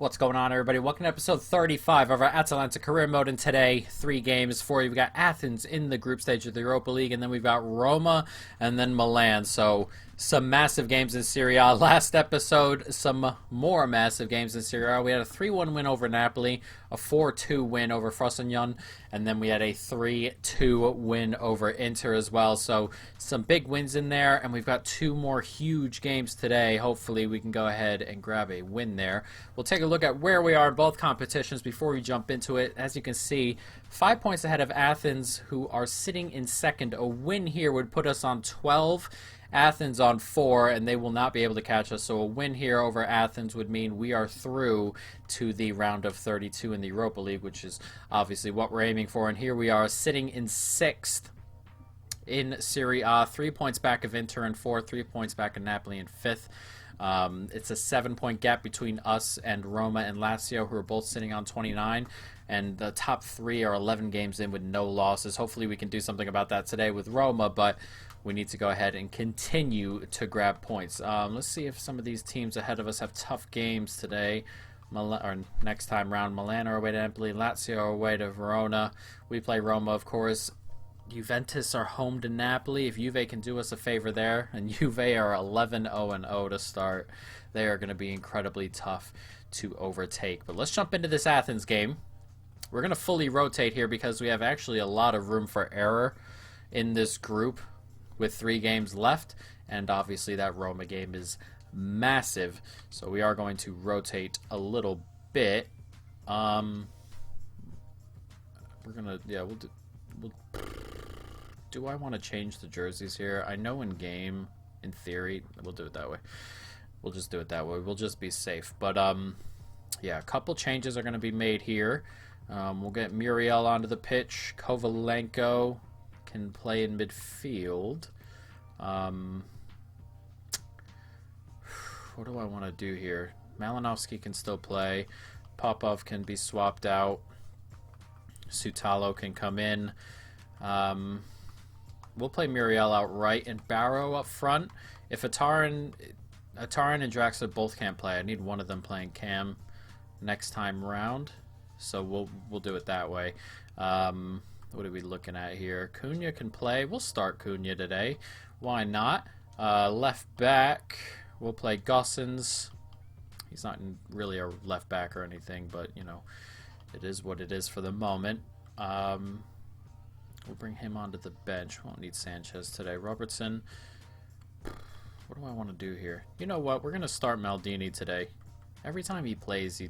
What's going on, everybody? Welcome to episode 35 of our Atalanta career mode. And today, 3 games for you. We've got Athens in the group stage of the Europa League, and then we've got Roma and then Milan. So, some massive games in Serie A. Last episode, some more massive games in Serie A. We had a 3-1 win over Napoli, a 4-2 win over Frosinone, and then we had a 3-2 win over Inter as well. So, some big wins in there, and we've got 2 more huge games today. Hopefully, we can go ahead and grab a win there. We'll take a look at where we are in both competitions before we jump into it. As you can see, 5 points ahead of Athens, who are sitting in second. A win here would put us on 12. Athens on 4, and they will not be able to catch us. So a win here over Athens would mean we are through to the round of 32 in the Europa League, which is obviously what we're aiming for. And here we are sitting in 6th in Serie A, 3 points back of Inter in 4th, 3 points back of Napoli in 5th. It's a 7-point gap between us and Roma and Lazio, who are both sitting on 29. And the top 3 are 11 games in with no losses. Hopefully we can do something about that today with Roma, but we need to go ahead and continue to grab points. Let's see if some of these teams ahead of us have tough games today. Or next time round, Milan are away to Empoli, Lazio are away to Verona. We play Roma, of course. Juventus are home to Napoli. If Juve can do us a favor there, and Juve are 11-0-0 to start, they are going to be incredibly tough to overtake. But let's jump into this Athens game. We're going to fully rotate here because we have actually a lot of room for error in this group with 3 games left, and obviously that Roma game is massive, so we are going to rotate a little bit. We're gonna, yeah, do I want to change the jerseys here? I know in game, in theory, we'll do it that way. We'll just do it that way. We'll just be safe. But yeah, a couple changes are going to be made here. We'll get Muriel onto the pitch. Kovalenko can play in midfield. What do I want to do here? Malinovsky can still play. Popov can be swapped out. Sutalo can come in. We'll play Muriel out right and Barrow up front. If Atarin and Draxler both can't play, I need one of them playing Cam next time round. So we'll do it that way. What are we looking at here? Cunha can play. We'll start Cunha today. Why not? Left back, we'll play Gossens. He's not really a left back or anything, but, you know, it is what it is for the moment. We'll bring him onto the bench. Won't need Sanchez today. Robertson. What do I want to do here? You know what? We're going to start Maldini today. Every time he plays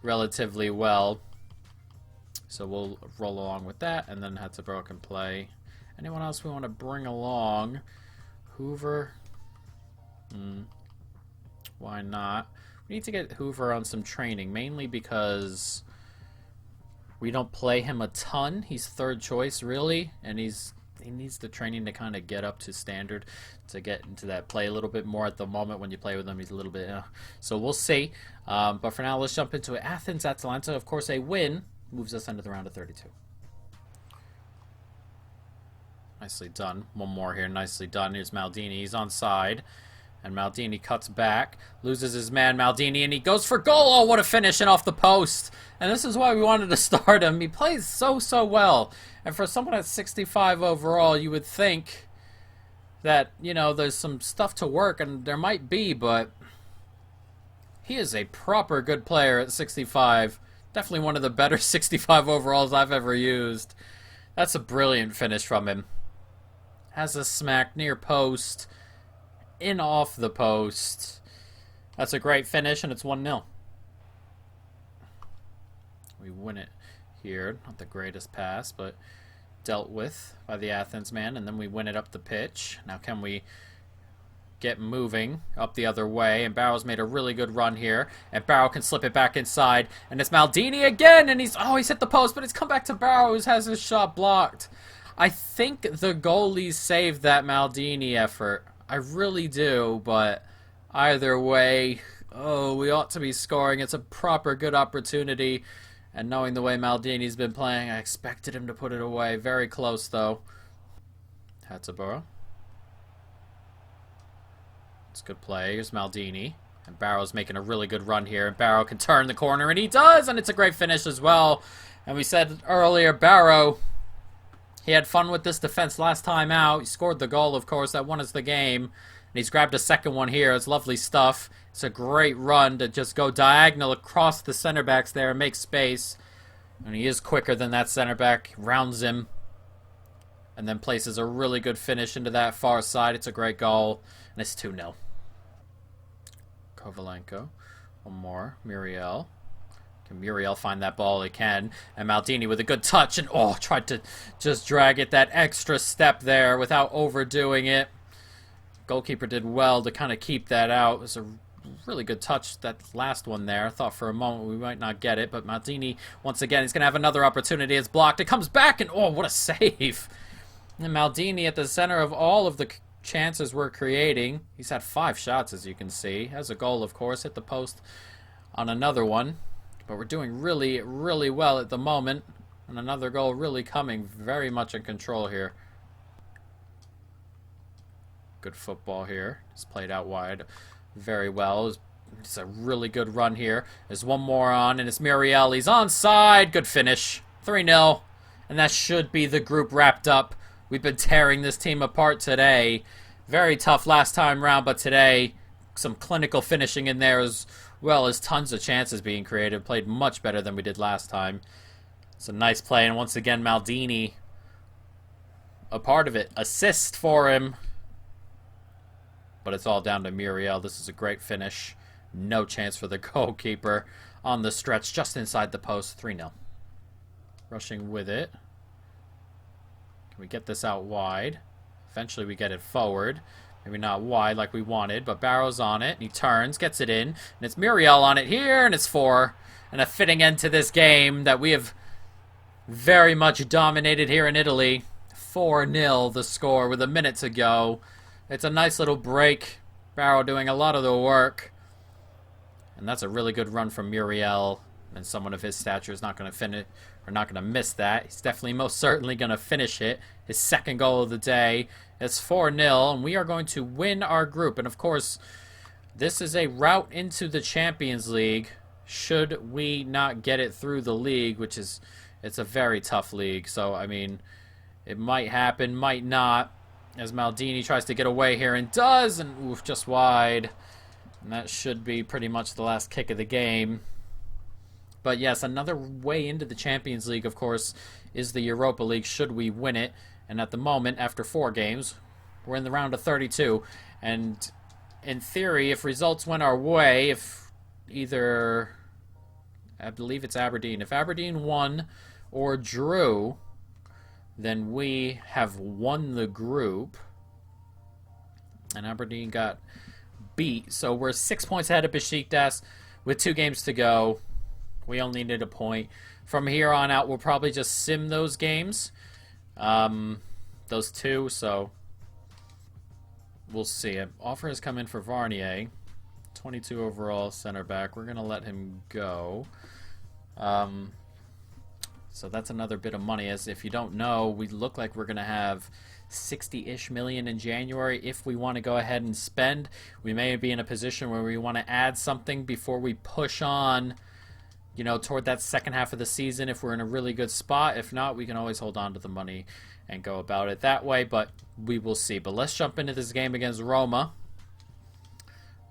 relatively well. So we'll roll along with that, and then Hatzebro can play. Anyone else we want to bring along? Hoover. Why not? We need to get Hoover on some training, mainly because we don't play him a ton. He's third choice, really, and he needs the training to kind of get up to standard, to get into that play a little bit more. At the moment when you play with him, he's a little bit, so we'll see. But for now, let's jump into it. Athens, Atalanta, of course, a win moves us into the round of 32. Nicely done. One more here. Nicely done. Here's Maldini. He's onside. And Maldini cuts back. Loses his man, Maldini, and he goes for goal. Oh, what a finish, and off the post. And this is why we wanted to start him. He plays so well. And for someone at 65 overall, you would think that, you know, there's some stuff to work, and there might be, but he is a proper good player at 65. Definitely one of the better 65 overalls I've ever used. That's a brilliant finish from him. Has a smack near post. In off the post. That's a great finish, and it's 1-0. We win it here. Not the greatest pass, but dealt with by the Athens man, and then we win it up the pitch. Now can we get moving up the other way? And Barrow's made a really good run here, and Barrow can slip it back inside, and it's Maldini again, and he's hit the post, but it's come back to Barrow, who has his shot blocked. I think the goalies saved that Maldini effort. I really do, but either way, we ought to be scoring. It's a proper good opportunity, and knowing the way Maldini's been playing, I expected him to put it away. Very close, though. Hatzeboro. It's good play. Here's Maldini. And Barrow's making a really good run here. And Barrow can turn the corner, and he does! And it's a great finish as well. And we said earlier, Barrow, he had fun with this defense last time out. He scored the goal, of course, that won us the game. And he's grabbed a second one here. It's lovely stuff. It's a great run to just go diagonal across the center backs there and make space. And he is quicker than that center back. Rounds him. And then places a really good finish into that far side. It's a great goal. And it's 2-0. Kovalenko. One more. Muriel. Can Muriel find that ball? He can. And Maldini with a good touch. And, oh, tried to just drag it that extra step there without overdoing it. Goalkeeper did well to kind of keep that out. It was a really good touch, that last one there. I thought for a moment we might not get it. But Maldini, once again, he's going to have another opportunity. It's blocked. It comes back. And, oh, what a save. And Maldini at the center of all of the chances we're creating. He's had 5 shots, as you can see. Has a goal, of course. Hit the post on another one. But we're doing really, really well at the moment. And another goal really coming. Very much in control here. Good football here. It's played out wide very well. It's a really good run here. There's one more on, and it's Muriel. He's onside. Good finish. 3-0. And that should be the group wrapped up. We've been tearing this team apart today. Very tough last time round, but today, some clinical finishing in there as well as tons of chances being created. Played much better than we did last time. It's a nice play, and once again, Maldini, a part of it. Assist for him. But it's all down to Muriel. This is a great finish. No chance for the goalkeeper on the stretch, just inside the post. 3-0. Rushing with it. We get this out wide. Eventually we get it forward. Maybe not wide like we wanted, but Barrow's on it. And he turns, gets it in. And it's Muriel on it here, and it's 4. And a fitting end to this game that we have very much dominated here in Italy. 4-0 the score with a minute to go. It's a nice little break. Barrow doing a lot of the work. And that's a really good run from Muriel. And someone of his stature is not going to finish, or not going to miss that. He's definitely most certainly going to finish it. His second goal of the day. It's 4-0, and we are going to win our group. And of course, this is a route into the Champions League. Should we not get it through the league, which is, it's a very tough league. So, I mean, it might happen, might not. As Maldini tries to get away here and does, and oof, just wide. And that should be pretty much the last kick of the game. But yes, another way into the Champions League, of course, is the Europa League, should we win it. And at the moment, after 4 games, we're in the round of 32. And in theory, if results went our way, if either, I believe it's Aberdeen, if Aberdeen won or drew, then we have won the group. And Aberdeen got beat. So we're 6 points ahead of Besiktas with 2 games to go. We only need a point. From here on out, we'll probably just sim those games. Those 2, so we'll see. An offer has come in for Varnier. 22 overall center back. We're going to let him go. So that's another bit of money. As if you don't know, we look like we're going to have 60-ish million in January. If we want to go ahead and spend, we may be in a position where we want to add something before we push on, you know, toward that second half of the season if we're in a really good spot. If not, we can always hold on to the money and go about it that way, but we will see. But let's jump into this game against Roma.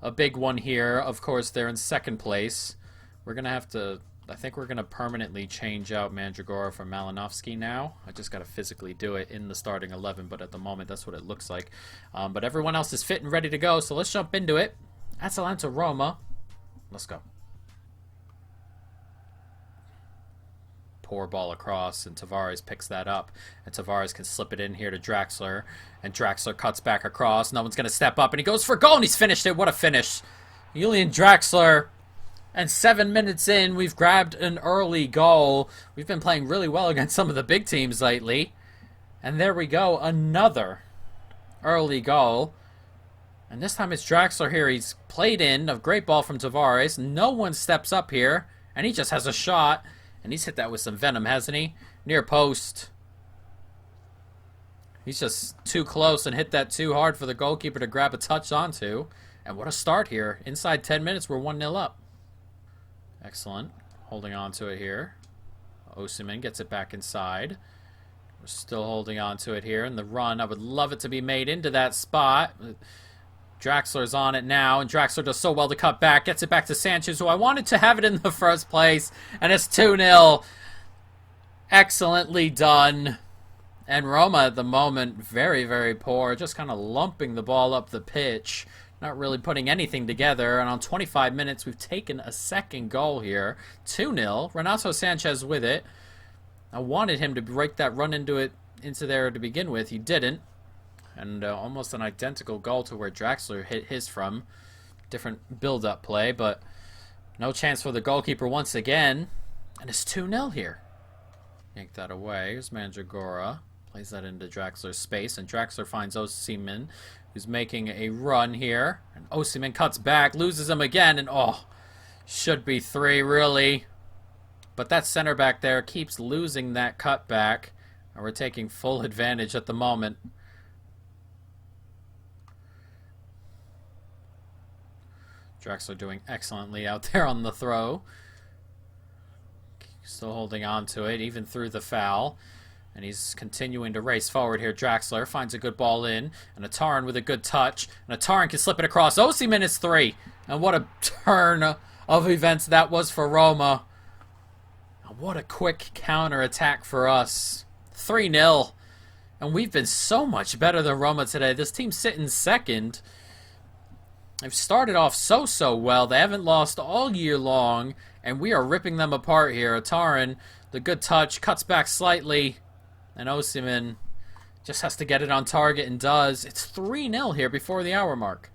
A big one here. Of course, they're in second place. We're going to have to, I think we're going to permanently change out Mandragora for Malinovsky now. I just got to physically do it in the starting 11, but at the moment, that's what it looks like. But everyone else is fit and ready to go, so let's jump into it. Atalanta Roma. Let's go. Poor ball across, and Tavares picks that up. And Tavares can slip it in here to Draxler. And Draxler cuts back across. No one's going to step up, and he goes for goal, and he's finished it. What a finish. Julian Draxler. And 7 minutes in, we've grabbed an early goal. We've been playing really well against some of the big teams lately. And there we go, another early goal. And this time it's Draxler here. He's played in, a great ball from Tavares. No one steps up here, and he just has a shot. And he's hit that with some venom, hasn't he? Near post. He's just too close and hit that too hard for the goalkeeper to grab a touch onto. And what a start here. Inside 10 minutes, we're 1-0 up. Excellent. Holding on to it here. Osimhen gets it back inside. We're still holding on to it here. And the run, I would love it to be made into that spot. Draxler's on it now, and Draxler does so well to cut back. Gets it back to Sanchez, who I wanted to have it in the first place. And it's 2-0. Excellently done. And Roma at the moment, very, very poor. Just kind of lumping the ball up the pitch. Not really putting anything together. And on 25 minutes, we've taken a second goal here. 2-0. Renato Sanchez with it. I wanted him to break that run into there to begin with. He didn't. And almost an identical goal to where Draxler hit his from. Different build-up play, but no chance for the goalkeeper once again. And it's 2-0 here. Yank that away. Here's Mandragora. Plays that into Draxler's space, and Draxler finds Osimhen, who's making a run here. And Osimhen cuts back, loses him again, and should be 3, really. But that center back there keeps losing that cutback, and we're taking full advantage at the moment. Draxler doing excellently out there on the throw. Still holding on to it, even through the foul. And he's continuing to race forward here. Draxler finds a good ball in. And Ataran with a good touch. And Ataran can slip it across. Osimhen is 3. And what a turn of events that was for Roma. And what a quick counter-attack for us. 3-0. And we've been so much better than Roma today. This team's sitting second. They've started off so well. They haven't lost all year long, and we are ripping them apart here. Ataran, the good touch, cuts back slightly, and Osimhen just has to get it on target and does. It's 3-0 here before the hour mark.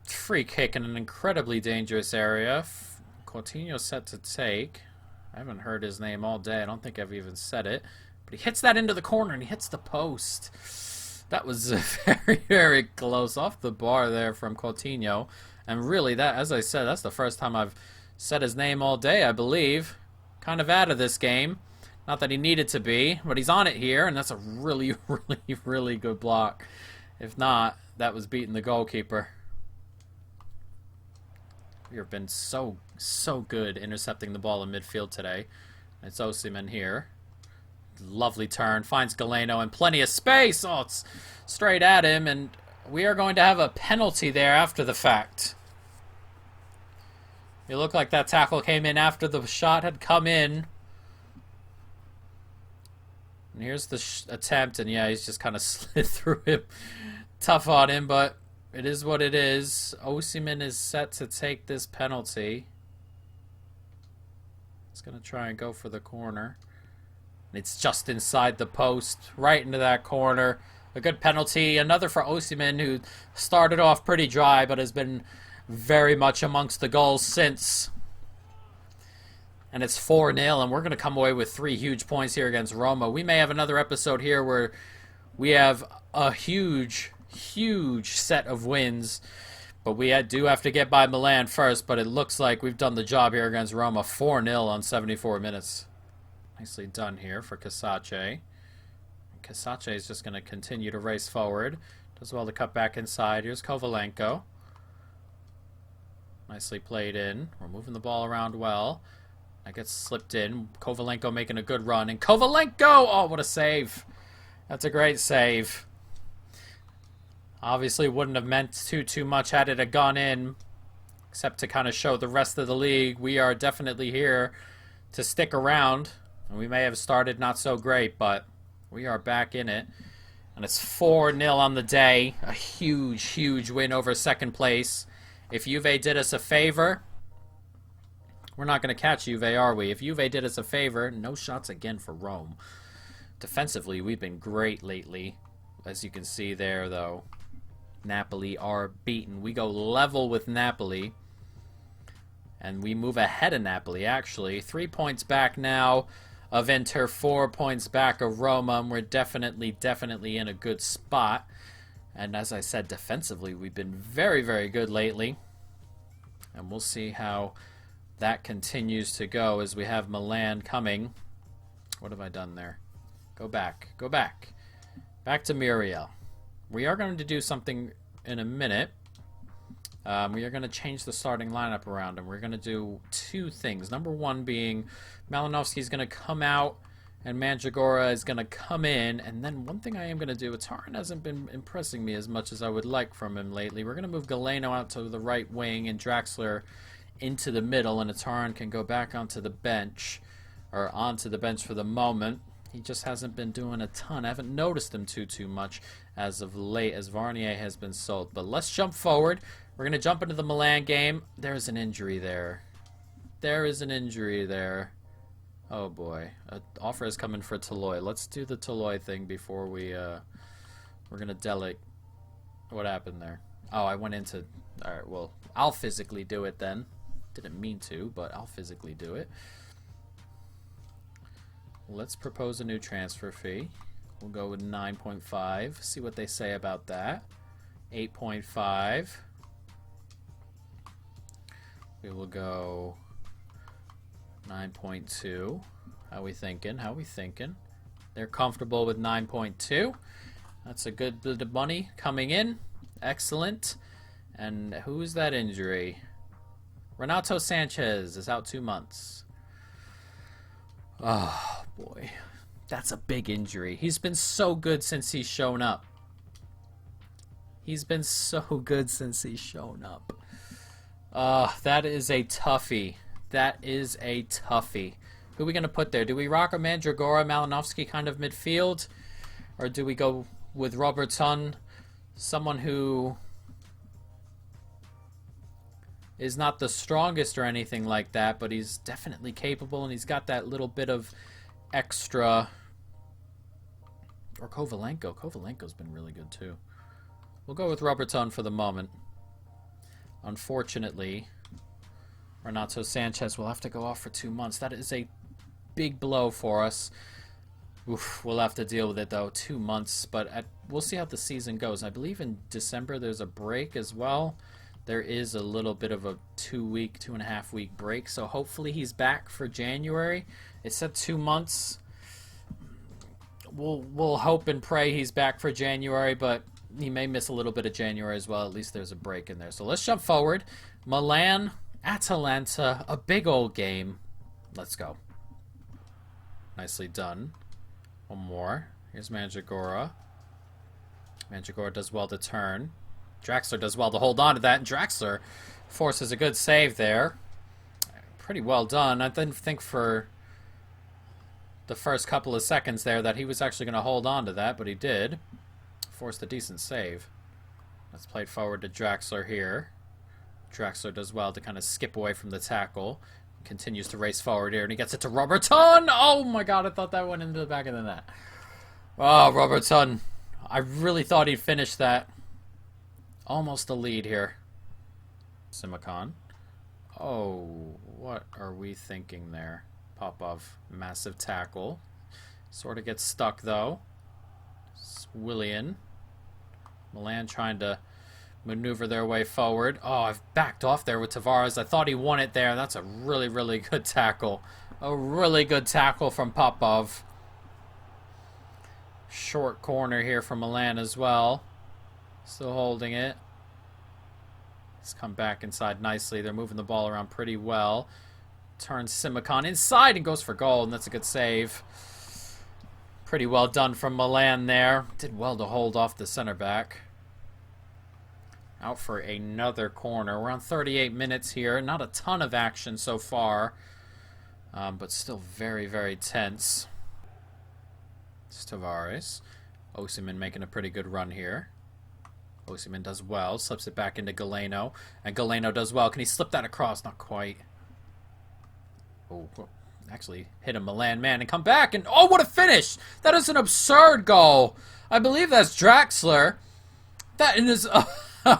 Free kick in an incredibly dangerous area. Coutinho set to take. I haven't heard his name all day. I don't think I've even said it. But he hits that into the corner, and he hits the post. That was very, very close off the bar there from Coutinho. And really, that, as I said, that's the first time I've said his name all day, I believe. Kind of out of this game. Not that he needed to be, but he's on it here, and that's a really, really, really good block. If not, that was beating the goalkeeper. We have been so good intercepting the ball in midfield today. It's Osimhen here. Lovely turn, finds Galeno and plenty of space. Oh, it's straight at him, and we are going to have a penalty there after the fact. It looked like that tackle came in after the shot had come in. And here's the attempt, and yeah, he's just kind of slid through him. Tough on him, but it is what it is. Osimhen is set to take this penalty. He's going to try and go for the corner. It's just inside the post, right into that corner. A good penalty. Another for Osimhen, who started off pretty dry, but has been very much amongst the goals since. And it's 4-0, and we're going to come away with 3 huge points here against Roma. We may have another episode here where we have a huge set of wins. But we do have to get by Milan first, but it looks like we've done the job here against Roma. 4-0 on 74 minutes. Nicely done here for Casace. Casace is just going to continue to race forward. Does well to cut back inside. Here's Kovalenko. Nicely played in. We're moving the ball around well. That gets slipped in. Kovalenko making a good run. And Kovalenko! Oh, what a save. That's a great save. Obviously wouldn't have meant too much had it gone in. Except to kind of show the rest of the league we are definitely here to stick around. And we may have started not so great, but we are back in it. And it's 4-0 on the day. A huge win over second place. If Juve did us a favor, we're not going to catch Juve, are we? If Juve did us a favor, no shots again for Rome. Defensively, we've been great lately. As you can see there, though, Napoli are beaten. We go level with Napoli. And we move ahead of Napoli, actually. 3 points back now of Inter, 4 points back of Roma, and we're definitely in a good spot. And as I said, defensively, we've been very good lately. And we'll see how that continues to go as we have Milan coming. What have I done there? Go back. Back to Muriel. We are going to do something in a minute. We are going to change the starting lineup around, and we're going to do two things. Number one being Malinovsky is going to come out, and Mandragora is going to come in. And then one thing I am going to do, Ataran hasn't been impressing me as much as I would like from him lately. We're going to move Galeno out to the right wing and Draxler into the middle, and Ataran can go back onto the bench, or onto the bench for the moment. He just hasn't been doing a ton. I haven't noticed him too much as of late, as Varnier has been sold. But let's jump forward. We're going to jump into the Milan game. There's an injury there. There is an injury there. Oh boy. An offer is coming for Toloi. Let's do the Toloi thing before we're going to delete. What happened there? Oh, I went into... Alright, well, I'll physically do it then. Didn't mean to, but I'll physically do it. Let's propose a new transfer fee. We'll go with 9.5. See what they say about that. 8.5. We will go 9.2. How we thinking? How we thinking? They're comfortable with 9.2. That's a good bit of money coming in. Excellent. And who's that injury? Renato Sanchez is out 2 months. Oh, boy. That's a big injury. He's been so good since he's shown up. He's been so good since he's shown up. That is a toughie. That is a toughie. Who are we going to put there? Do we rock a Mandragora, Malinovsky kind of midfield? Or do we go with Robertson? Someone who is not the strongest or anything like that, but he's definitely capable, and he's got that little bit of extra. Or Kovalenko. Kovalenko's been really good too. We'll go with Robertson for the moment. Unfortunately, Renato Sanchez will have to go off for 2 months. That is a big blow for us. Oof, we'll have to deal with it though. 2 months, but we'll see how the season goes. I believe in December there's a break as well. There is a little bit of a 2.5 week break, so hopefully he's back for January. It said 2 months. We'll hope and pray he's back for January, but he may miss a little bit of January as well. At least there's a break in there. So let's jump forward. Milan, Atalanta, a big old game. Let's go. Nicely done. One more. Here's Mandragora. Mandragora does well to turn. Draxler does well to hold on to that, and Draxler forces a good save there. Pretty well done. I didn't think for the first couple of seconds there that he was actually going to hold on to that, but he did. Forced a decent save. Let's play it forward to Draxler here. Draxler does well to kind of skip away from the tackle. Continues to race forward here, and he gets it to Robertson. Oh my god, I thought that went into the back of the net. Oh, Robertson. I really thought he'd finish that. Almost a lead here. Simakon. Oh, what are we thinking there? Popov, massive tackle. Sort of gets stuck though. Willian. Milan trying to maneuver their way forward. Oh, I've backed off there with Tavares. I thought he won it there. That's a really, really good tackle. A really good tackle from Popov. Short corner here from Milan as well. Still holding it. Let's come back inside nicely. They're moving the ball around pretty well. Turns Simakon inside and goes for goal, and that's a good save. Pretty well done from Milan there. Did well to hold off the center back. Out for another corner. We're on 38 minutes here. Not a ton of action so far, but still very, very tense. It's Tavares. Osimhen making a pretty good run here. Osimhen does well. Slips it back into Galeno. And Galeno does well. Can he slip that across? Not quite. Oh, actually hit a Milan man and come back. And oh, what a finish! That is an absurd goal. I believe that's Draxler. That is...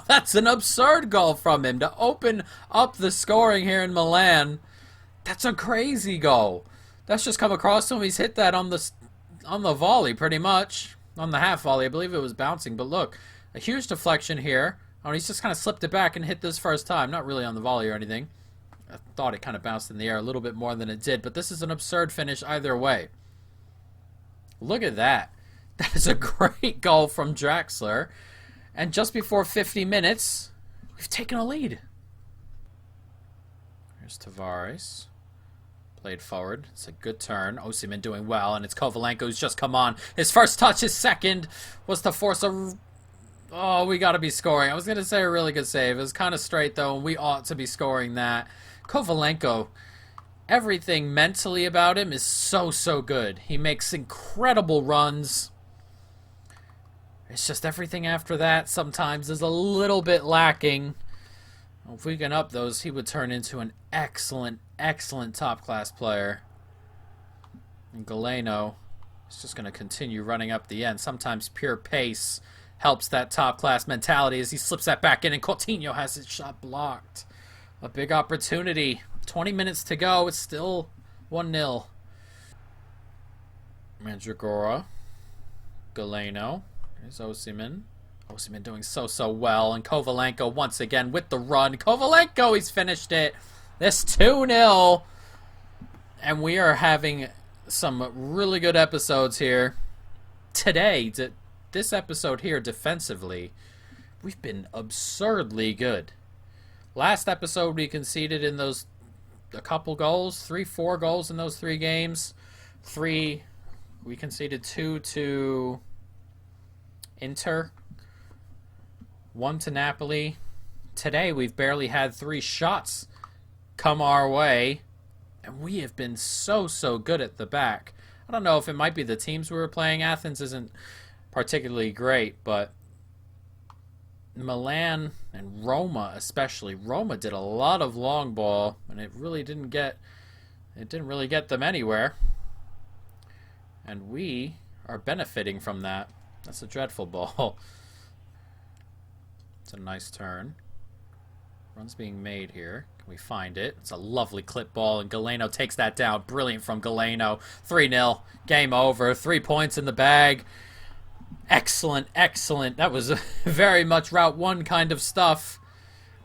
that's an absurd goal from him to open up the scoring here in Milan. That's a crazy goal. That's just come across to him. He's hit that on the volley pretty much. On the half volley. I believe it was bouncing. But look, a huge deflection here. Oh, he's just kind of slipped it back and hit this first time. Not really on the volley or anything. I thought it kind of bounced in the air a little bit more than it did. But this is an absurd finish either way. Look at that. That is a great goal from Draxler. And just before 50 minutes, We've taken a lead. Here's Tavares. Played forward. It's a good turn. Osimhen doing well, and it's Kovalenko who's just come on. His first touch, his second, was to force a... Oh, we got to be scoring. I was going to say a really good save. It was kind of straight, though, and we ought to be scoring that. Kovalenko, everything mentally about him is so, so good. He makes incredible runs. It's just everything after that sometimes is a little bit lacking. If we can up those, he would turn into an excellent, excellent top-class player. And Galeno is just going to continue running up the end. Sometimes pure pace helps that top-class mentality as he slips that back in, and Coutinho has his shot blocked. A big opportunity. 20 minutes to go. It's still 1-0. Mandragora. Galeno. There's Osimhen. Osimhen doing so well. And Kovalenko once again with the run. Kovalenko, he's finished it. This 2-0. And we are having some really good episodes here. Today, this episode here defensively, we've been absurdly good. Last episode we conceded in those a couple goals, 3-4 goals in those 3 games. We conceded 2 to Inter, 1 to Napoli. Today we've barely had 3 shots come our way, and we have been so good at the back. I don't know if it might be the teams we were playing. Athens isn't particularly great, but Milan and Roma especially. Roma did a lot of long ball, and it didn't really get them anywhere. And we are benefiting from that. That's a dreadful ball. It's a nice turn. Run's being made here. Can we find it? It's a lovely clip ball, and Galeno takes that down. Brilliant from Galeno. 3-0. Game over. 3 points in the bag. Excellent, excellent. That was very much Route 1 kind of stuff,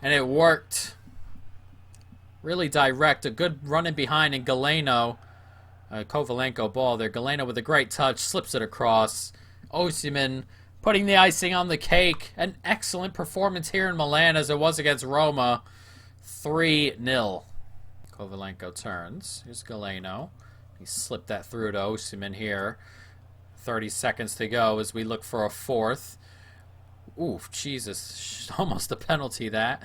and it worked. Really direct. A good run in behind, and Galeno. Kovalenko ball there. Galeno with a great touch. Slips it across. Osimhen putting the icing on the cake. An excellent performance here in Milan as it was against Roma. 3-0. Kovalenko turns. Here's Galeno. He slipped that through to Osimhen here. 30 seconds to go as we look for a fourth. Oof, Jesus. Almost a penalty, that.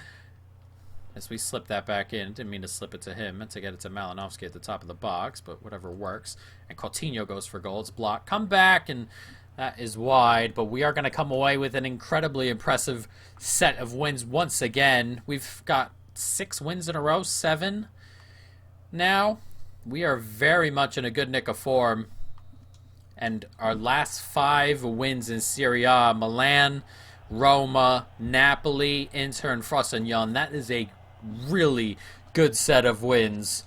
As we slip that back in. Didn't mean to slip it to him. Meant to get it to Malinovsky at the top of the box, but whatever works. And Coutinho goes for goal. It's blocked. Come back, and that is wide. But we are going to come away with an incredibly impressive set of wins once again. We've got 6 wins in a row. 7 now. We are very much in a good nick of form. And our last 5 wins in Serie A, Milan, Roma, Napoli, Inter, and Frosinone. That is a really good set of wins.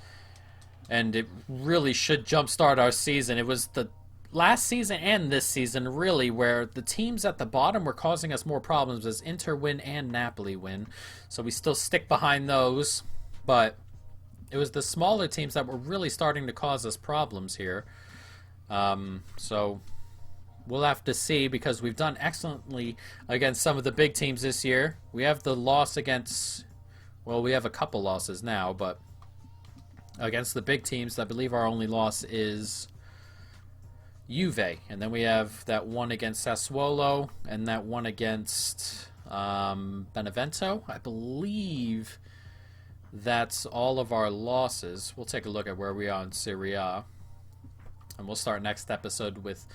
And it really should jumpstart our season. It was the last season and this season, really, where the teams at the bottom were causing us more problems as Inter win and Napoli win. So we still stick behind those. But it was the smaller teams that were really starting to cause us problems here. So we'll have to see, because we've done excellently against some of the big teams this year. We have the loss against, well, we have a couple losses now, but against the big teams, I believe our only loss is Juve. And then we have that one against Sassuolo and that one against Benevento. I believe that's all of our losses. We'll take a look at where we are in Serie A. And we'll start next episode with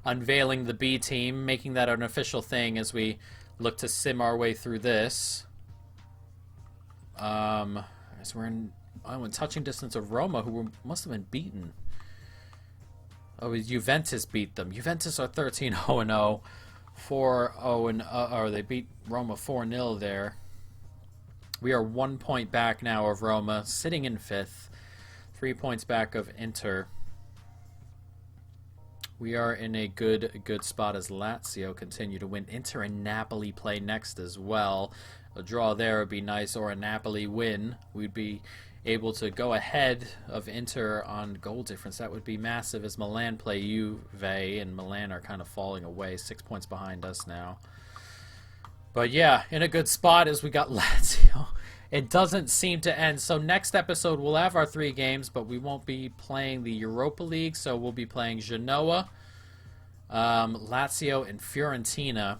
unveiling the B team, making that an official thing as we look to sim our way through this. As we're in touching distance of Roma, who must have been beaten. Oh, Juventus beat them. Juventus are 13-0-0. 4-0, or they beat Roma 4-0 there. We are 1 point back now of Roma, sitting in 5th. 3 points back of Inter. We are in a good spot as Lazio continue to win. Inter and Napoli play next as well. A draw there would be nice, or a Napoli win. We'd be able to go ahead of Inter on goal difference. That would be massive as Milan play Juve, and Milan are kind of falling away. 6 points behind us now. But yeah, in a good spot as we got Lazio. It doesn't seem to end. So next episode we'll have our 3 games, but we won't be playing the Europa League. So we'll be playing Genoa, Lazio, and Fiorentina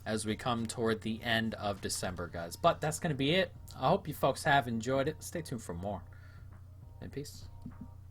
as we come toward the end of December, guys. But that's going to be it. I hope you folks have enjoyed it. Stay tuned for more. And peace.